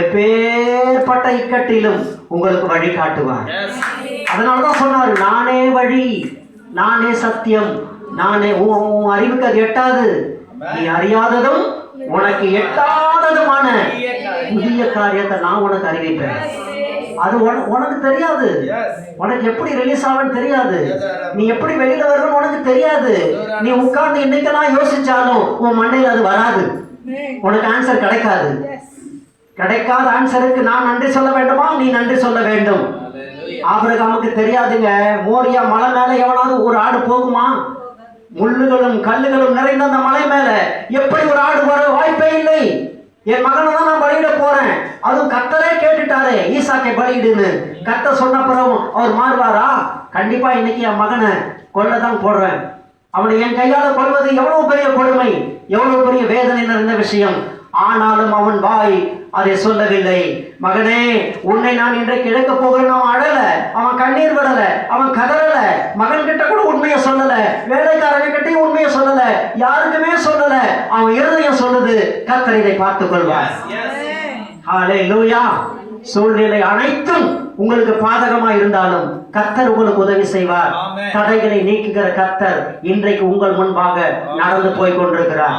எப்பேற்பட்ட இக்கட்டிலும் உங்களுக்கு வழி காட்டுவார். அதனாலதான் சொன்னாரு, நானே வழி, நானே சத்தியம், நானே. உன் அறிவுக்கு அது எட்டாது, நீ அறியாததும் உனக்கு எட்டாததுமான புதிய காரியத்தை நான் உனக்கு அறிவிப்பேன். அது உனக்கு தெரியாது, உனக்கு எப்படி ரிலீஸ் ஆகுன்னு தெரியாது, நீ எப்படி வெளியில வருவன்னு உனக்கு தெரியாது. நீ உட்கார்ந்து இன்னைக்கெல்லாம் யோசிச்சாலும் உன் மண்டையில் அது வராது, உனக்கு ஆன்சர் கிடைக்காது. கிடைக்காத ஆன்சருக்கு நான் நன்றி சொல்ல வேண்டுமா? நீ நன்றி சொல்ல வேண்டும். ஆபிரகாமுக்கு தெரியாதுங்க, மோரியா மலை மேல எவனாவது ஒரு ஆடு போகுமா? முள்ளுகளும் கல்லுகளும் நிறைந்த அந்த மலை மேல எப்படி ஒரு ஆடு வர வாய்ப்பே இல்லை. என் மகனை தான் நான் பலியிட போறேன், அதுவும் கர்த்தரே கேட்டுட்டாரு ஈசாக்கை பலியிடுன்னு. கர்த்தர் சொன்ன பிறகு அவர் மாறுவாரா? கண்டிப்பா இன்னைக்கு என் மகனை கொல்லதான் போடுறேன். அவனை என் கையால கொள்வது எவ்வளவு பெரிய கொடுமை, எவ்வளவு பெரிய வேதனை நிறைந்த விஷயம். ஆனாலும் அவன் வாய் அதை சொல்லவில்லை. மகனே, உன்னை நான் இன்றைக்கு இழக்க போகிறேன். அவன் அழல, அவன் கண்ணீர் விடல, அவன் கதறல, மகன் கிட்ட கூட உண்மையை சொல்லல, வேலைக்காரன் கிட்டையும் உண்மையை சொல்லல, யாருக்குமே சொல்லல. அவன் இருதயம் சொல்லுது, கர்த்தர் இதை பார்த்துக் கொள்வார். ஹல்லேலூயா. சூழ்நிலை அனைத்தும் உங்களுக்கு பாதகமா இருந்தாலும் கர்த்தர் உங்களுக்கு உதவி செய்வார். தடைகளை நீக்குகிற கர்த்தர் இன்றைக்கு உங்கள் முன்பாக நடந்து போய் கொண்டிருக்கிறார்.